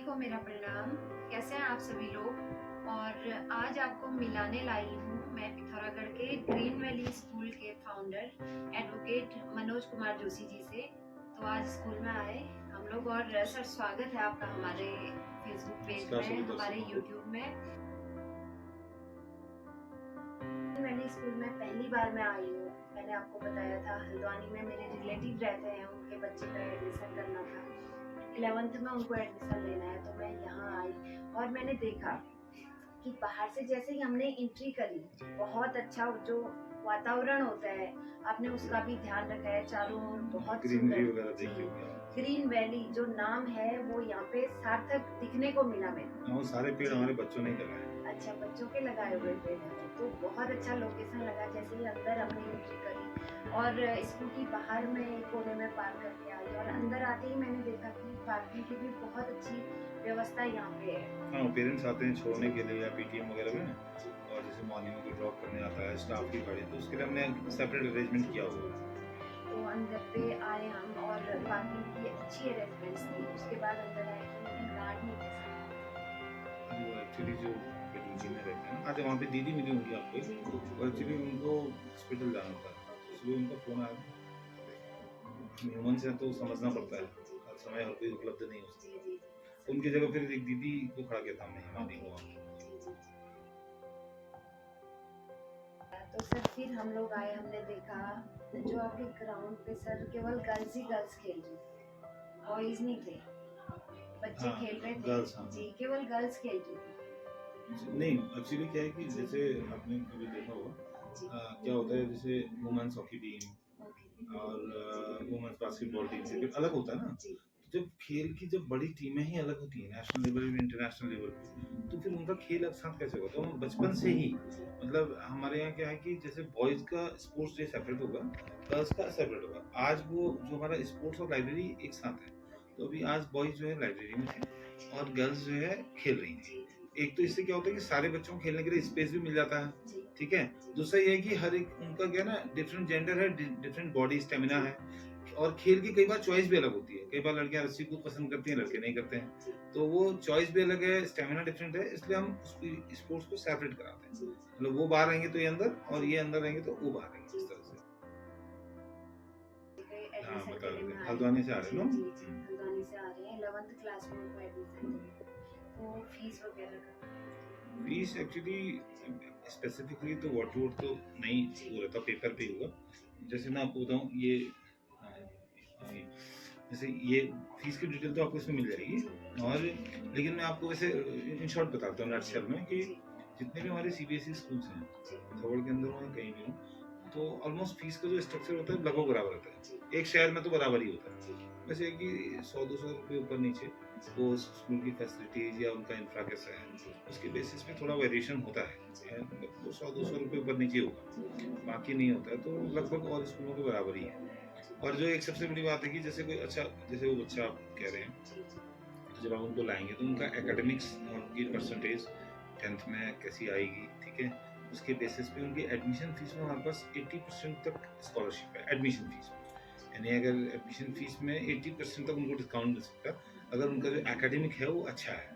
को मेरा प्रणाम। कैसे हैं आप सभी लोग। और आज आपको मिलाने लाई हूँ मैं पिथौरागढ़ के ग्रीन वैली स्कूल के फाउंडर एडवोकेट मनोज कुमार जोशी जी से। तो आज स्कूल में आए हम लोग। और सर, स्वागत है आपका हमारे फेसबुक पेज में, हमारे यूट्यूब में। ग्रीन वैली स्कूल में पहली बार मैं आई हूँ। मैंने आपको बताया था हल्द्वानी में मेरे रिलेटिव रहते हैं, उनके बच्चे का एडमिशन करना था। 11th में उनको एडमिशन लेना है, तो मैं यहाँ आई और मैंने देखा कि बाहर से जैसे ही हमने एंट्री करी, बहुत अच्छा जो वातावरण होता है, आपने उसका भी ध्यान रखा है। चारों ओर बहुत सुंदर ग्रीन वैली जो नाम है वो यहाँ पे सार्थक दिखने को मिला मेरे। वो सारे पेड़ हमारे बच्चों ने लगाए। अच्छा, बच्चों के लगाए हुए पेड़ हैं, तो बहुत अच्छा लोकेशन लगा। जैसे ही अंदर हमने एंट्री करी और स्कूल की बाहर में एक कोने में पार्क करके आई, और अंदर आते ही मैंने देखा कि पार्किंग की भी बहुत अच्छी व्यवस्था यहाँ पे है। हाँ, पेरेंट्स आते हैं छोड़ने के लिए या पीटीएम वगैरह में, और जैसे मॉर्निंग में कोई ड्रॉप करने आता है स्टाफ की गाड़ी, तो उसके लिए हमने सेपरेट अरेंजमेंट किया हुआ है। तो अंदर पे आए हम और पार्किंग की अच्छी अरेंजमेंट्स थी। उसके बाद अंदर आए तो गार्ड नहीं थे। वो एक्चुअली जो पीटीसी में रहते हैं, आज वहाँ पे दीदी मिली होंगी आपको, और एक्चुअली उनको हॉस्पिटल जाना था, इसलिए उनका फोन आया। ह्यूमन से तो समझना पड़ता है, हर समय हर कोई उपलब्ध नहीं हो सकता। उनकी जगह फिर एक दीदी को खड़ा किया था हमने, हिमानी को। तो सर फिर हम लोग आए, हमने देखा जो आपके ग्राउंड पे सर केवल गर्ल्स ही गर्ल्स खेल रही थी, बॉयज नहीं थे। बच्चे खेल रहे थे गर्ल्स, जी, केवल गर्ल्स खेल रही थी। नहीं, एक्चुअली क्या है कि जैसे आपने कभी देखा होगा, क्या होता है, जैसे वुमेन्स हॉकी टीम और वुमेन्स बास्केटबॉल टीम से फिर अलग होता है ना। जब खेल की जब बड़ी टीमें ही अलग होती है, नेशनल लेवल में इंटरनेशनल लेवल पे, तो फिर उनका खेल एक साथ कैसे होता है। बचपन से ही मतलब हमारे यहाँ क्या है कि जैसे बॉयज का स्पोर्ट्स डे सेपरेट होगा, गर्ल्स का सेपरेट होगा। आज वो जो हमारा स्पोर्ट्स और लाइब्रेरी एक साथ है, तो अभी आज बॉयज जो है लाइब्रेरी में थे और गर्ल्स जो है खेल रही थी। एक तो इससे क्या होता है कि सारे बच्चों को खेलने के लिए स्पेस भी मिल जाता है, ठीक है। दूसरा ये है कि हर एक उनका क्या ना, डिफरेंट जेंडर है, डिफरेंट बॉडी स्टेमिना है, और खेल की कई बार चॉइस भी अलग होती है। कई बार लड़कियां रस्सी कूद पसंद करती हैं, लड़के नहीं करते हैं, तो वो चॉइस भी अलग है, स्टेमिना डिफरेंट है, इसलिए हम स्पोर्ट्स को सेपरेट कराते हैं। मतलब वो बाहर रहेंगे तो ये अंदर, और ये अंदर रहेंगे तो वो बाहर रहेंगे, इस तरह से। हाँ, बता रहे थे हल्द्वानी से आ रहे हो ना? हल्द्वानी से आ रहे हैं, 11th क्लास में उनको एडमिशन चाहिए। तो फीस वगैरह का, फीस एक्चुअली स्पेसिफिकली तो वॉट तो नहीं हो रहता, पेपर पे होगा। जैसे मैं आपको बताऊँ, ये जैसे ये फीस की डिटेल तो आपको इसमें मिल जाएगी, और लेकिन मैं आपको वैसे इन शॉर्ट बताता हूँ नटशेल में कि जितने भी हमारे सीबीएसई स्कूल्स हैं पिथौरागढ़ के अंदर हो कहीं भी हो, तो ऑलमोस्ट फीस का जो स्ट्रक्चर होता है लगभग बराबर रहता है। एक शहर में तो बराबर ही होता है, वैसे कि 100-200 रुपये ऊपर नीचे वो स्कूल की फैसिलिटीज या उनका इंफ्रा कैसा है उसके बेसिस पे थोड़ा वेरिएशन होता है। वो 100-200 रुपये ऊपर नीचे होगा, बाकी नहीं होता है, तो लगभग और स्कूलों के बराबर ही है। और जो एक सबसे बड़ी बात है कि जैसे कोई अच्छा, जैसे वो बच्चा आप कह रहे हैं, तो जब आप उनको लाएंगे तो उनका एकेडमिक्स और उनकी परसेंटेज 10th में कैसी आएगी, ठीक है, उसके बेसिस पे उनकी एडमिशन फीस में हमारे पास 80% तक स्कॉलरशिप है एडमिशन फीस में। यानी अगर एडमिशन फीस में 80% तक उनको डिस्काउंट मिल सकता है अगर उनका जो एकेडमिक है वो अच्छा है,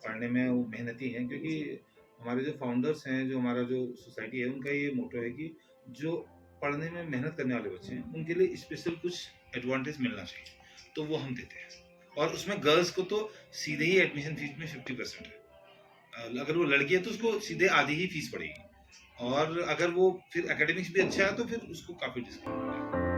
पढ़ने में वो मेहनती है। क्योंकि हमारे जो फाउंडर्स हैं, जो हमारा जो सोसाइटी है, उनका ये मोटो है कि जो पढ़ने में मेहनत करने वाले बच्चे हैं उनके लिए स्पेशल कुछ एडवांटेज मिलना चाहिए, तो वो हम देते हैं। और उसमें गर्ल्स को तो सीधे ही एडमिशन फीस में 50% है। अगर वो लड़की है तो उसको सीधे आधी ही फीस पड़ेगी, और अगर वो फिर एकेडमिक्स भी अच्छा है तो फिर उसको काफी डिस्काउंट मिलेगा।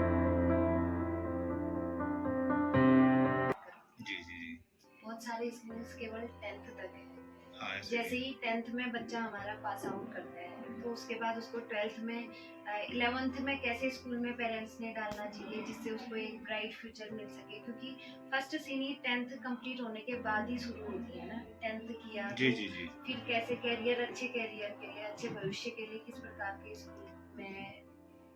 जी जी जी, बहुत सारे स्कूल्स केवल 10th तक है। हाँ, जैसे ही 10th में बच्चा हमारा पास आउट करता है, तो उसके बाद उसको 12th में 11th में कैसे स्कूल में पेरेंट्स ने डालना चाहिए जिससे उसको एक ब्राइट फ्यूचर मिल सके। क्योंकि फर्स्ट सीनियर 10th कंप्लीट होने के बाद ही शुरू होती है ना। 10th किया जी जी जी, फिर कैसे कैरियर, अच्छे कैरियर के लिए, अच्छे भविष्य के लिए किस प्रकार के स्कूल में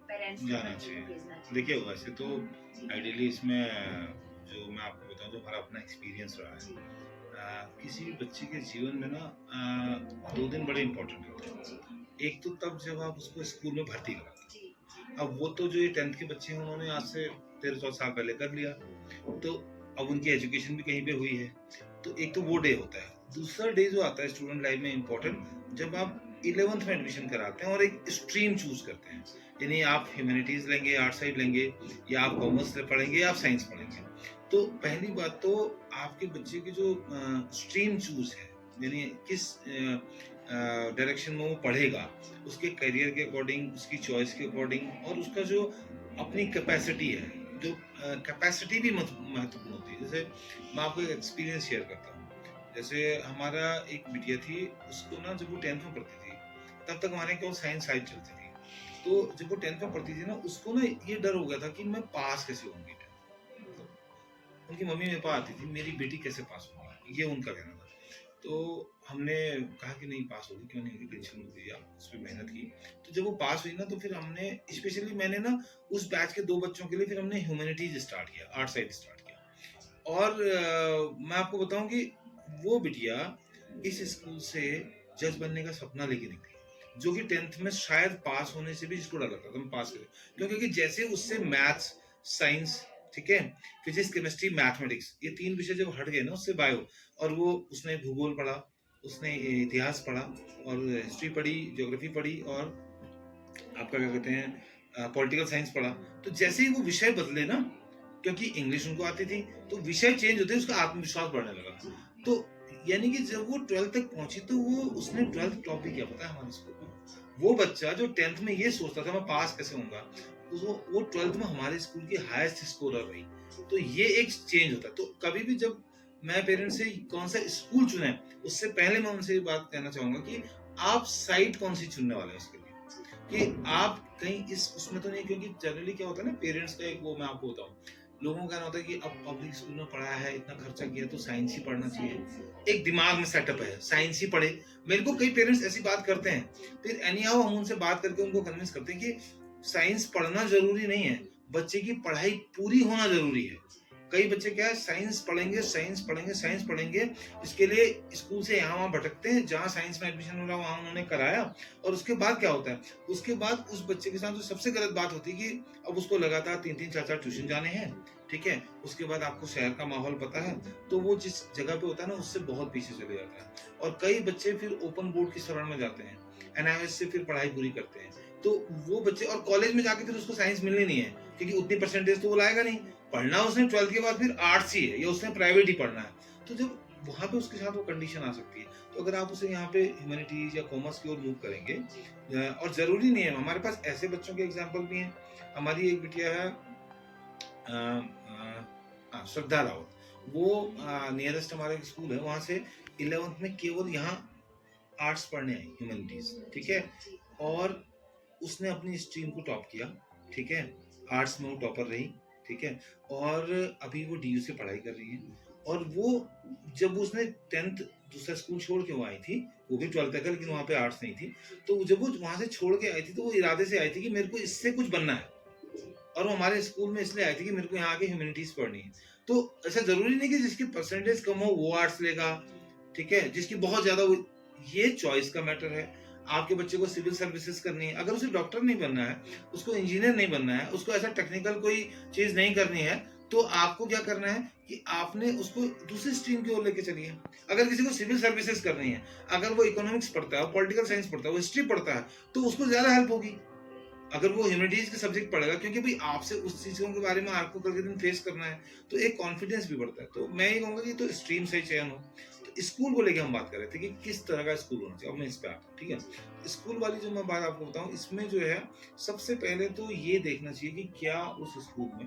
पेरेंट्स ने बच्चे को भेजना चाहिए। देखिए वैसे तो आइडियली इसमें जो मैं आपको बताऊं, जो हमारा अपना एक्सपीरियंस रहा है, किसी भी बच्चे के जीवन में ना 2 दिन बड़े इंपॉर्टेंट होते हैं। एक तो तब जब आप उसको स्कूल में भर्ती कराते हैं। अब वो तो जो ये 10th के बच्चे हैं उन्होंने आज से 13-14 साल पहले कर लिया, तो अब उनकी एजुकेशन भी कहीं पे हुई है, तो एक तो वो डे होता है। दूसरा डे जो आता है स्टूडेंट लाइफ में इम्पोर्टेंट, जब आप 11th में एडमिशन कराते हैं और एक स्ट्रीम चूज करते हैं, यानी आप ह्यूमैनिटीज लेंगे, आर्ट साइड लेंगे, या आप कॉमर्स पढ़ेंगे, या आप साइंस पढ़ेंगे। तो पहली बात तो आपके बच्चे की जो स्ट्रीम चूज है, यानी किस डायरेक्शन में वो पढ़ेगा, उसके करियर के अकॉर्डिंग, उसकी चॉइस के अकॉर्डिंग, और उसका जो अपनी कैपेसिटी है, जो कैपेसिटी भी महत्वपूर्ण होती है। जैसे मैं आपको एक एक्सपीरियंस शेयर करता हूँ। जैसे हमारा एक बिटिया थी, उसको ना जब वो 10th में पढ़ती थी, तब तक हमारे केवल साइंस साइड चलती थी। तो जब वो 10th में पढ़ती थी ना, उसको ना ये डर हो गया था कि मैं पास कैसे होंगी। उनकी मम्मी मेरे पास आती थी, मेरी बेटी कैसे पास होगा, ये उनका कहना था। तो हमने कहा कि नहीं, पास होगी, क्यों नहीं होगी, टेंशन मत लीजिए, आप उस पर मेहनत की। तो जब वो पास हुई ना, तो फिर हमने स्पेशली, मैंने ना उस बैच के 2 बच्चों के लिए फिर हमने ह्यूमैनिटीज स्टार्ट किया, आर्ट साइड स्टार्ट किया। और मैं आपको बताऊं कि वो बिटिया इस स्कूल से जज बनने का सपना लेके निकली, जो कि 10th में शायद पास होने से भी इसको डर लगता था मैं पास करें, क्योंकि जैसे उससे मैथ्स, साइंस, ठीक है, फिजिक्स, केमिस्ट्री, मैथमेटिक्स, ये 3 विषय जब हट गए ना उससे बायो, और वो उसने भूगोल पढ़ा, उसने इतिहास पढ़ा, और हिस्ट्री पढ़ी, ज्योग्राफी पढ़ी, और आपका क्या कहते हैं पॉलिटिकल साइंस पढ़ा। तो जैसे ही वो विषय बदले ना, क्योंकि इंग्लिश उनको आती थी, तो विषय चेंज होते उसका आत्मविश्वास बढ़ने लगा। तो यानी कि जब वो 12th तक पहुंची, तो वो उसने 12th टॉप भी किया, पता है हमारे स्कूल में। वो बच्चा जो 10th में ये सोचता था मैं पास कैसे होऊंगा, वो 12th में हमारे स्कूल की हाईएस्ट स्कोरर रही। तो ये एक चेंज होता है। तो कभी भी जब मैं पेरेंट्स से कौन सा स्कूल चुने, उससे पहले मैं उनसे ये बात कहना चाहूंगा कि आप साइट कौन सी चुनने वाले हैं उसके लिए, कि आप कहीं इस उसमें तो नहीं, क्योंकि जनरली क्या होता है ना, पेरेंट्स का एक वो मैं आपको बताऊं, लोगों का कहना होता है कि अब पब्लिक स्कूल में पढ़ा है, इतना खर्चा किया, तो साइंस ही पढ़ना चाहिए। एक दिमाग में सेटअप है साइंस ही पढ़े। मेरे को कई पेरेंट्स ऐसी बात करते हैं, फिर एनीहाउ हम उनसे बात करके उनको कन्विंस करते हैं कि साइंस पढ़ना जरूरी नहीं है, बच्चे की पढ़ाई पूरी होना जरूरी है। कई बच्चे क्या है, साइंस पढ़ेंगे, साइंस पढ़ेंगे, साइंस पढ़ेंगे, इसके लिए स्कूल से यहाँ वहाँ भटकते हैं, जहाँ साइंस में एडमिशन हो रहा वहाँ उन्होंने कराया, और उसके बाद क्या होता है, उसके बाद उस बच्चे के साथ जो सबसे गलत बात होती है कि अब उसको लगातार 3-3 4-4 ट्यूशन जाने हैं, ठीक है, उसके बाद आपको शहर का माहौल पता है, तो वो जिस जगह पे होता है ना, उससे बहुत पीछे चले जाता है। और कई बच्चे फिर ओपन बोर्ड की शरण में जाते हैं, एनआईएस से फिर पढ़ाई पूरी करते हैं, तो वो बच्चे, और कॉलेज में जाके फिर उसको साइंस मिलनी नहीं है, क्योंकि उतनी परसेंटेज तो वो लाएगा नहीं। पढ़ना उसने 12th के बाद फिर आर्ट्स ही है, या उसने प्राइवेट ही पढ़ना है। तो जब वहां पे उसके साथ वो कंडीशन आ सकती है, तो अगर आप उसे यहाँ पे ह्यूमैनिटीज या कॉमर्स की ओर मूव करेंगे, और जरूरी नहीं है, हमारे पास ऐसे बच्चों के एग्जाम्पल भी हैं। हमारी एक बिटिया है श्रद्धा रावत, वो नियरेस्ट हमारा स्कूल है, वहां से 11th में केवल यहाँ आर्ट्स पढ़ने आई, ह्यूमैनिटीज, ठीक है, और उसने अपनी स्ट्रीम को टॉप किया, ठीक है, आर्ट्स में वो टॉपर रही, ठीक है, और अभी वो डीयू से पढ़ाई कर रही है। और वो जब उसने 10th दूसरा स्कूल छोड़ के वहाँ आई थी, वो भी 12th तक है, लेकिन वहाँ पे आर्ट्स नहीं थी, तो जब वो वहाँ से छोड़ के आई थी, तो वो इरादे से आई थी कि मेरे को इससे कुछ बनना है, और वो हमारे स्कूल में इसलिए आई थी कि मेरे को यहाँ आके ह्यूमैनिटीज पढ़नी है। तो ऐसा जरूरी नहीं कि जिसकी परसेंटेज कम हो वो आर्ट्स लेगा, ठीक है, जिसकी बहुत ज्यादा, ये चॉइस का मैटर है। आपके बच्चे को सिविल सर्विसेज करनी है, अगर उसे डॉक्टर नहीं बनना है, उसको इंजीनियर नहीं बनना है, उसको ऐसा टेक्निकल कोई चीज नहीं करनी है, तो आपको क्या करना है कि आपने उसको दूसरी स्ट्रीम की ओर लेके चलिए। अगर किसी को सिविल सर्विसेज करनी है, अगर वो इकोनॉमिक्स पढ़ता है, पॉलिटिकल साइंस पढ़ता है, वो हिस्ट्री पढ़ता है, तो उसको ज्यादा हेल्प होगी अगर वो ह्यूमैनिटीज के सब्जेक्ट पढ़ेगा, क्योंकि भाई आपसे उस चीजों के बारे में आपको कल के दिन फेस करना है, तो एक कॉन्फिडेंस भी बढ़ता है। तो मैं ये कहूंगा कि तो स्ट्रीम से चयन हो। तो स्कूल को लेके हम बात कर रहे थे कि किस तरह का स्कूल होना चाहिए, अब मैं इस पे आता हूँ, ठीक है। स्कूल वाली जो मैं बात आपको बताऊँ, इसमें जो है सबसे पहले तो ये देखना चाहिए कि क्या उस स्कूल में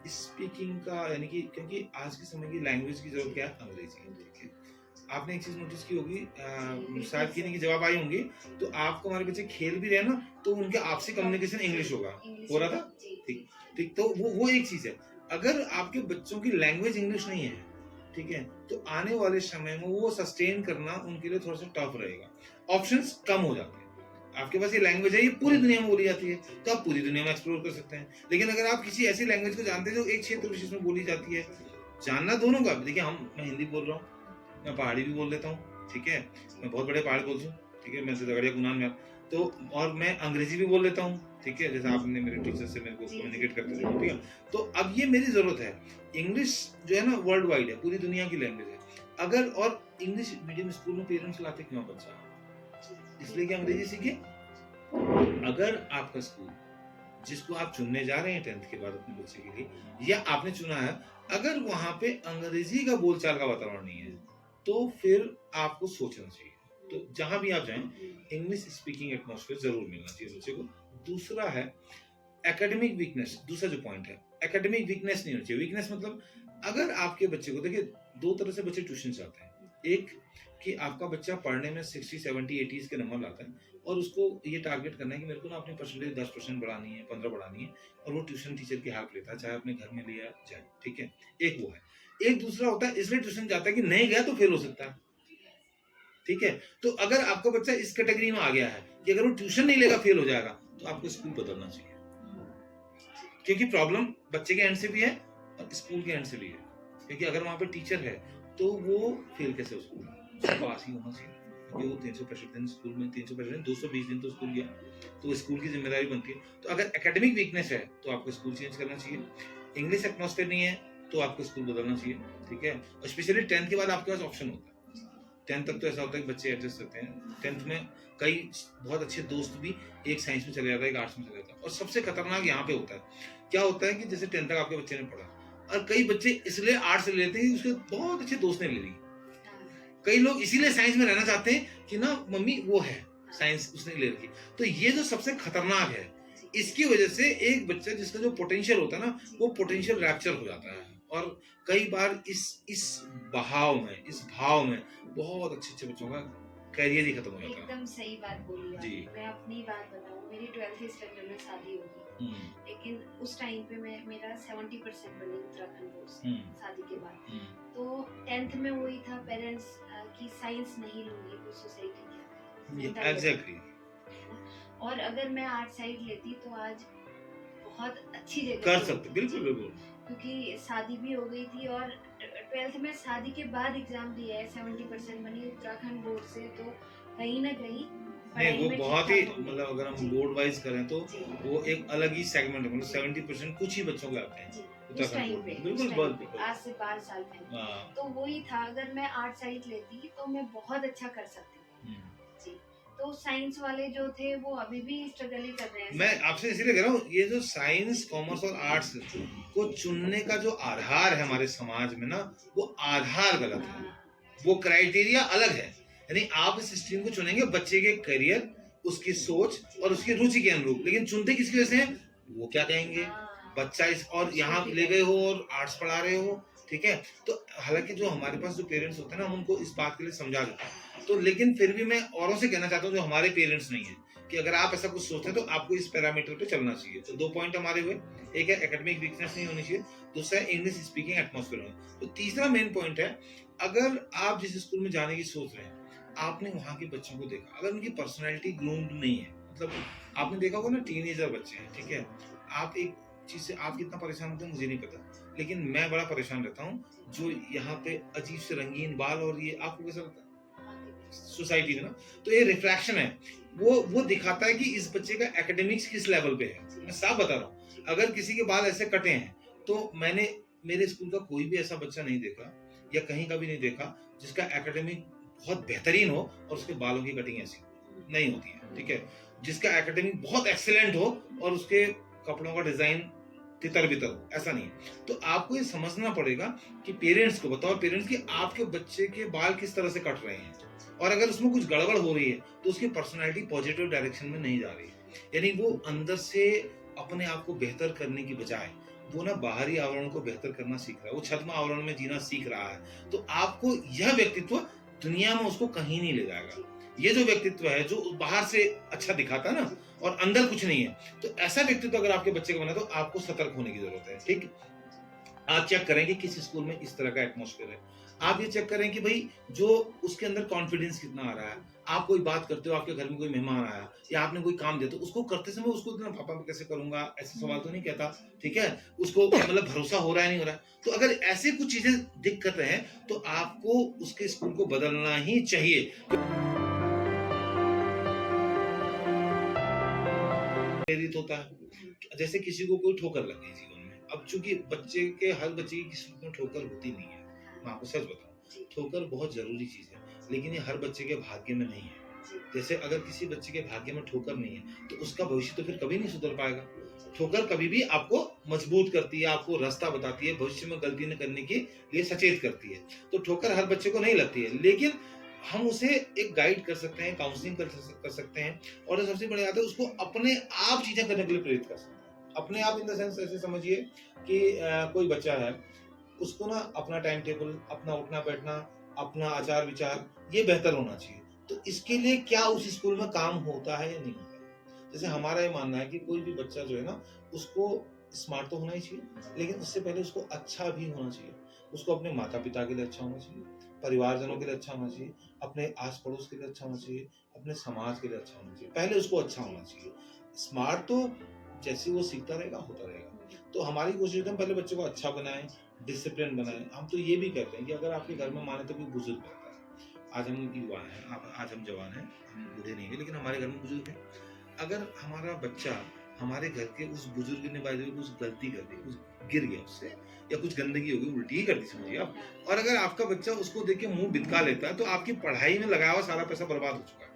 स्पीकिंग का, यानी कि क्योंकि आज के समय की लैंग्वेज की जरूरत क्या है, अंग्रेजी, ठीक है। आपने एक चीज नोटिस की होगी, शायद की नहीं की जवाब आई होंगी, तो आपको हमारे बच्चे खेल भी रहे ना, तो उनके आपसी कम्युनिकेशन इंग्लिश होगा, हो रहा था, ठीक ठीक। तो वो एक चीज है, अगर आपके बच्चों की लैंग्वेज इंग्लिश नहीं है, ठीक है, तो आने वाले समय में वो सस्टेन करना उनके लिए थोड़ा सा टफ रहेगा, ऑप्शंस कम हो जाते हैं। आपके पास ये लैंग्वेज है, ये पूरी दुनिया में बोली जाती है, तो आप पूरी दुनिया में एक्सप्लोर कर सकते हैं। लेकिन अगर आप किसी ऐसी लैंग्वेज को जानते हैं जो एक क्षेत्र विशेष में बोली जाती है, जानना दोनों का, देखिए मैं हिंदी बोल रहा हूँ, मैं पहाड़ी भी बोल लेता हूँ, ठीक है, मैं बहुत बड़े पहाड़ बोलता हूँ, ठीक है, मैं से झगड़िया गुनान में, तो और मैं अंग्रेजी भी बोल लेता हूँ, ठीक है, जैसे आपने मेरे टीचर से मेरे को कम्युनिकेट करते थे, ठीक है। तो अब ये मेरी जरूरत है, इंग्लिश जो है ना वर्ल्ड वाइड है, पूरी दुनिया की लैंग्वेज है, अगर और इंग्लिश मीडियम स्कूल में पेरेंट्स लाते क्यों बच्चा, इसलिए कि अंग्रेजी सीखे। अगर आपका स्कूल जिसको आप चुनने जा रहे हैं 10th के बाद अपने बच्चे के लिए, या आपने चुना है, अगर वहां पे अंग्रेजी का बोलचाल का वातावरण नहीं है, तो फिर आपको सोचना चाहिए। तो जहां भी आप जाएं, इंग्लिश स्पीकिंग एटमॉस्फेयर जरूर मिलना चाहिए बच्चे को। दूसरा है एकेडमिक वीकनेस। दूसरा जो पॉइंट है, एकेडमिक वीकनेस नहीं होनी चाहिए। वीकनेस मतलब अगर आपके बच्चे को, देखिए दो तरह से बच्चे ट्यूशन जाते हैं। एक कि आपका बच्चा पढ़ने में 60, 70, 80 के नंबर लाता है और उसको ये टारगेट करना है कि मेरे को ना अपनी परसेंटेज 10% बढ़ानी है, 15 बढ़ानी है, और वो ट्यूशन टीचर की हेल्प लेता है, चाहे अपने घर में लिया जाए, ठीक है। एक वो है। एक दूसरा होता है इसलिए ट्यूशन जाता है कि नहीं गया तो फेल हो सकता है, ठीक है। तो अगर आपका बच्चा इस कैटेगरी में आ गया है कि अगर वो ट्यूशन नहीं लेगा फेल हो जाएगा, तो आपको स्कूल बदलना चाहिए, क्योंकि प्रॉब्लम बच्चे के एंड से भी है और स्कूल के एंड से भी है। क्योंकि अगर वहां पे टीचर है तो वो फेल कैसे हो सकता है, उसको पास ही होना चाहिए। क्योंकि वो 365 दिन स्कूल में, 365 दिन 220 दिन तो स्कूल गया, तो वो स्कूल की जिम्मेदारी बनती है। तो अगर एकेडमिक वीकनेस है तो आपको स्कूल चेंज करना चाहिए। इंग्लिश एटमॉस्फेयर नहीं है तो आपको स्कूल बदलना चाहिए, ठीक है। और स्पेशली 10th के बाद आपके पास ऑप्शन होता है। 10th तक तो ऐसा होता है कि बच्चे एडजस्ट करते हैं। 10th में कई बहुत अच्छे दोस्त भी, एक साइंस में चले जाता है, एक आर्ट्स में चले जाता है। और सबसे खतरनाक यहाँ पे होता है, क्या होता है कि जैसे 10th तक आपके बच्चे ने पढ़ा और कई बच्चे इसलिए आर्ट्स ले लेते हैं कि उसके बहुत अच्छे दोस्त ने ले ली। कई लोग इसीलिए साइंस में रहना चाहते हैं कि ना मम्मी वो है साइंस उसने ले रखी। तो ये जो सबसे खतरनाक है, इसकी वजह से एक बच्चा जिसका जो पोटेंशियल होता है ना, वो पोटेंशियल रैप्चर हो जाता है। और कई बार इस भाव में बहुत अच्छे बच्चों का करियर ही खत्म हो जाता है। एकदम सही बात बोली जी। मैं अपनी बात बताऊं, मेरी 12th स्टैंडर्ड में शादी हो गई, लेकिन उस टाइम पे मेरा 70% बनी उत्तराखंड बोर्ड से शादी के बाद। तो 10th में वही था पेरेंट्स की साइंस नहीं लूंगी तो सोसाइटी क्या एग्जैक्टली। और अगर मैं आर्ट साइड लेती तो आज बहुत अच्छी जगह कर सकते, बिल्कुल बिल्कुल। क्योंकि शादी भी हो गई थी और 12th में शादी के बाद एग्जाम दिया है, 70% बनी उत्तराखंड बोर्ड से। तो कहीं ना कहीं नहीं, वो बहुत ही मतलब अगर हम बोर्ड वाइज करें तो वो एक अलग ही सेगमेंट है। मतलब 70% कुछ ही बच्चों को आते हैं बिल्कुल। आज से 12 साल पहले तो वही था, अगर मैं आर्ट साइड लेती तो मैं बहुत अच्छा कर सकती जी। तो साइंस वाले जो थे वो अभी भी स्ट्रगल ही कर रहे हैं। मैं आपसे इसीलिए कह रहा हूँ, ये जो साइंस, कॉमर्स और आर्ट्स को चुनने का जो आधार है हमारे समाज में ना, वो आधार गलत है, वो क्राइटेरिया अलग है। यानी आप इस स्ट्रीम को चुनेंगे बच्चे के करियर, उसकी सोच और उसकी रुचि के अनुरूप, लेकिन चुनते किसकी वजह से हैं, वो क्या कहेंगे बच्चा इस, और यहाँ ले गए हो और आर्ट्स पढ़ा रहे हो, ठीक है। तो हालांकि जो हमारे पास जो पेरेंट्स होते हैं ना, हम उनको इस बात के लिए समझा देते हैं। तो लेकिन फिर भी मैं औरों से कहना चाहता हूँ जो हमारे पेरेंट्स नहीं है, कि अगर आप ऐसा कुछ सोचते हैं तो आपको इस पैरामीटर पे चलना चाहिए। तो 2 पॉइंट हमारे हुए, एक है एकेडमिक वीकनेस नहीं होनी चाहिए, दूसरा है इंग्लिश स्पीकिंग एटमॉस्फेयर होना। तो तीसरा मेन पॉइंट है, अगर आप जिस स्कूल में जाने की सोच रहे हैं, आपने वहाँ के बच्चों को देखा, अगर उनकी पर्सनैलिटी ग्रूम्ड नहीं है, मतलब आपने देखा होगा ना टीनेजर बच्चे हैं, ठीक है। आप एक चीज से आप कितना परेशान होते हैं मुझे नहीं पता, लेकिन मैं बड़ा परेशान रहता हूँ। जो यहाँ पे अजीब से रंगीन बाल, और ये आपको कैसा लगता है सोसाइटी में ना, तो ये रिफ्लेक्शन है, वो दिखाता है कि इस बच्चे का एकेडमिक्स किस लेवल पे है। मैं साफ बता रहा हूँ, अगर किसी के बाल ऐसे कटे हैं तो मैंने मेरे स्कूल का कोई भी ऐसा बच्चा नहीं देखा या कहीं का भी नहीं देखा जिसका एकेडमिक बहुत बेहतरीन हो और उसके बालों की कटिंग ऐसी नहीं होती है, ठीक है। जिसका एकेडमिक बहुत एक्सीलेंट हो और उसके कपड़ों का डिजाइन तितर बितर हो, ऐसा नहीं है। तो आपको ये समझना पड़ेगा कि पेरेंट्स को बताओ, पेरेंट्स की आपके बच्चे के बाल किस तरह से कट रहे हैं, और अगर उसमें कुछ गड़बड़ हो रही है तो उसकी पर्सनालिटी पॉजिटिव डायरेक्शन में नहीं जा रही है। यानी वो अंदर से अपने आप को बेहतर करने की बजाय वो ना बाहरी आवरण को बेहतर करना सीख रहा है, वो छद्म आवरण में जीना सीख रहा है। तो आपको यह व्यक्तित्व दुनिया में उसको कहीं नहीं ले जाएगा। ये जो व्यक्तित्व है जो बाहर से अच्छा दिखाता है ना और अंदर कुछ नहीं है, तो ऐसा व्यक्तित्व अगर आपके बच्चे को बना तो आपको सतर्क होने की जरूरत है, ठीक। आप चेक करें कि किस स्कूल में इस तरह का एटमॉस्फेयर है। आप ये चेक करें कि भाई जो उसके अंदर कॉन्फिडेंस कितना आ रहा है। आप कोई बात करते हो, आपके घर में कोई मेहमान आया या आपने कोई काम दिया, तो उसको करते समय उसको इतना पापा मैं कैसे करूंगा ऐसे सवाल तो नहीं कहता, ठीक है। उसको मतलब भरोसा हो रहा है नहीं हो रहा है। तो अगर ऐसे कुछ चीजें दिक्कत है तो आपको उसके स्कूल को बदलना ही चाहिए। प्रेरित होता है जैसे किसी को कोई ठोकर लग गई जीवन में। अब चूंकि बच्चे के हर बच्चे की किस्मत में ठोकर होती नहीं है, मैं आपको सच बताऊं, जी, ठोकर बहुत जरूरी चीज है, लेकिन ये हर बच्चे के भाग्य में नहीं है। जी, जैसे अगर किसी बच्चे के भाग्य में ठोकर नहीं है तो उसका भविष्य तो फिर कभी नहीं सुधर पाएगा। जी, ठोकर कभी भी आपको मजबूत करती है, आपको रास्ता बताती है, भविष्य में गलती न करने के लिए सचेत करती है। तो ठोकर हर बच्चे को नहीं लगती है, लेकिन हम उसे एक गाइड कर सकते हैं, काउंसलिंग कर सकते हैं, और जो सबसे बड़ी बात है उसको अपने आप चीजें करने के लिए प्रेरित कर सकते हैं। अपने आप इन द सेंस ऐसे समझिए कि कोई बच्चा है, उसको ना अपना टाइम टेबल, अपना उठना बैठना, अपना आचार विचार ये बेहतर होना चाहिए। तो इसके लिए क्या उस स्कूल में काम होता है या नहीं होता है? जैसे हमारा ये मानना है कि कोई भी बच्चा जो है ना, उसको स्मार्ट तो होना ही चाहिए, लेकिन उससे पहले उसको अच्छा भी होना चाहिए। उसको अपने माता पिता के लिए अच्छा होना चाहिए, परिवारजनों के लिए अच्छा होना चाहिए, अपने आस पड़ोस के लिए अच्छा होना चाहिए, अपने समाज के लिए अच्छा होना चाहिए। पहले उसको अच्छा होना चाहिए। स्मार्ट तो जैसे वो सीखता रहेगा होता रहेगा। तो हमारी कोशिश है हम पहले बच्चे को अच्छा बनाएं, डिसिप्लिन बनाएं। हम तो ये भी कहते हैं कि अगर आपके घर में माने तो कोई बुजुर्ग रहता है, आज हम युवा हैं, आज हम जवान हैं, हम बूढ़े नहीं हैं, लेकिन हमारे घर में बुजुर्ग हैं। अगर हमारा बच्चा हमारे घर के उस बुजुर्ग ने बाय द वे कुछ गलती कर दी, कुछ गिर गया उससे, या कुछ गंदगी हो गई, उल्टी ही कर दी समझिए आप, और अगर आपका बच्चा उसको देख के मुंह बिदका लेता है, तो आपकी पढ़ाई में लगाया हुआ सारा पैसा बर्बाद हो चुका है।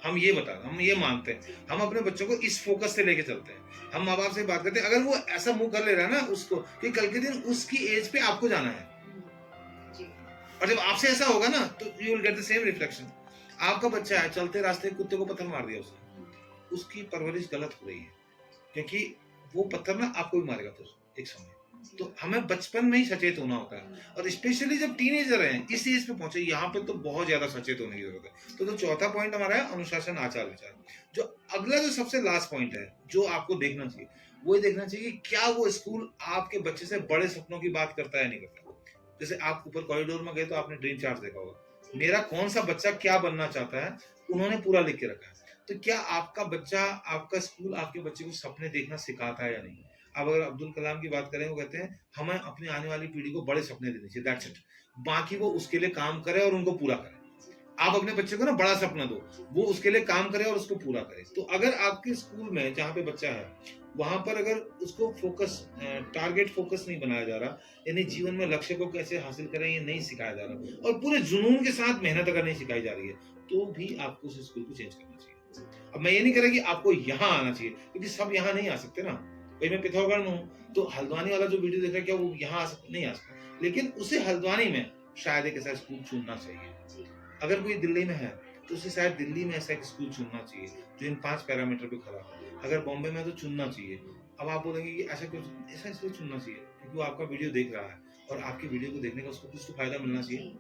हम ये बता रहे हैं, हम ये मानते हैं, हम अपने बच्चों को इस फोकस से लेके चलते हैं। हम माँ बाप से बात करते हैं, अगर वो ऐसा मुंह कर ले रहा है ना उसको, कि कल के दिन उसकी एज पे आपको जाना है, और जब आपसे ऐसा होगा ना तो you will get the same reflection. आपका बच्चा है, चलते रास्ते कुत्ते को पत्थर मार दिया उसने, उसकी परवरिश गलत हो रही है, क्योंकि वो पत्थर ना आपको भी मारेगा फिर एक समय। तो हमें बचपन में ही सचेत होना होता है, और स्पेशली जब टीनेजर हैं, इस एज पे पहुंचे, यहाँ पे तो बहुत ज्यादा सचेत होने की जरूरत है। तो जो चौथा पॉइंट हमारा है अनुशासन आचार विचार। जो अगला जो सबसे लास्ट पॉइंट है जो आपको देखना चाहिए, वो ये देखना चाहिए कि क्या वो स्कूल आपके बच्चे से बड़े सपनों की बात करता है या नहीं करता। जैसे आप ऊपर कॉरिडोर में गए तो आपने ड्रीम चार्ट देखा होगा, मेरा कौन सा बच्चा क्या बनना चाहता है, उन्होंने पूरा लिख के रखा है। तो क्या आपका बच्चा, आपका स्कूल आपके बच्चे को सपने देखना सिखाता है या नहीं। अब अगर अब्दुल कलाम की बात करें, वो कहते हैं हमें अपनी आने वाली पीढ़ी को बड़े सपने देने चाहिए, दैट्स इट। बाकी वो उसके लिए काम करे और उनको पूरा करे। आप अपने बच्चे को ना बड़ा सपना दो, वो उसके लिए काम करे और उसको पूरा करे। तो अगर आपके स्कूल में जहाँ पे बच्चा है, वहां पर अगर उसको फोकस, टारगेट फोकस नहीं बनाया जा रहा, यानी जीवन में लक्ष्य को कैसे हासिल करें ये नहीं सिखाया जा रहा, और पूरे जुनून के साथ मेहनत अगर नहीं सिखाई जा रही है, तो भी आपको उस स्कूल को चेंज करना चाहिए। अब मैं ये नहीं कह रहा कि आपको यहाँ आना चाहिए, क्योंकि सब यहाँ नहीं आ सकते ना। भाई मैं पिथौरागढ़ में हूँ, तो हल्द्वानी वाला जो वीडियो देख रहा है, क्या वो यहाँ आ सकता, नहीं आ सकता, लेकिन उसे हल्द्वानी में शायद एक ऐसा स्कूल चुनना चाहिए। अगर कोई दिल्ली में है तो उसे शायद दिल्ली में ऐसा एक स्कूल चुनना चाहिए जो इन 5 पैरामीटर पे खड़ा हो। अगर बॉम्बे में है तो चुनना चाहिए। अब आप बोलेंगे कि ऐसा क्यों, ऐसा इसलिए चुनना चाहिए क्योंकि वो आपका वीडियो देख रहा है, और आपकी वीडियो को देखने का उसको कुछ तो फायदा मिलना चाहिए।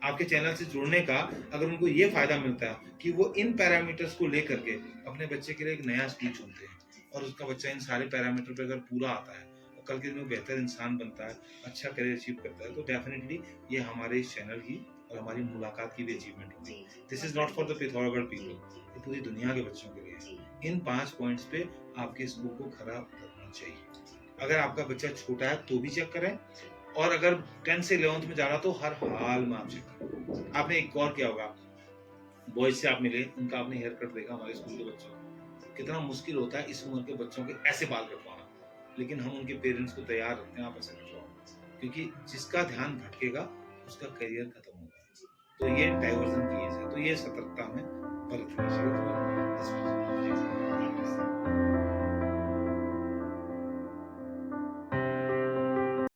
आपके चैनल से जुड़ने का अगर उनको ये फायदा मिलता है कि वो इन पैरामीटर्स को लेकर के अपने बच्चे के लिए एक नया स्कूल चुनते हैं, और उसका बच्चा इन सारे पैरामीटर पे अगर पूरा आता है और कल के दिन में बेहतर इंसान बनता है, अच्छा करियर अचीव करता है, तो डेफिनेटली ये हमारे इस चैनल की और हमारी मुलाकात की भी अचीवमेंट होगी। This is not for the Pithoragarh people, ये पूरी दुनिया के बच्चों के लिए। इन 5 पॉइंट्स पे आपके स्कूल को खरा उतरना चाहिए। अगर आपका बच्चा छोटा है तो भी चेक करें, और अगर 10 से 11th में जा रहा तो हर हाल में आप चेक करें। आपने एक और किया होगा, बॉयज से आप मिले, उनका आपने हेयर कट देखा, हमारे स्कूल के बच्चों को कितना मुश्किल होता है इस उम्र के बच्चों के ऐसे बाल कटवाना, लेकिन हम उनके पेरेंट्स को तैयार रखते हैं आप ऐसे कटवाओ, क्योंकि जिसका ध्यान भटकेगा उसका करियर खत्म होगा। तो ये डाइवर्जन की एज है, तो ये सतर्कता में बरतनी चाहिए।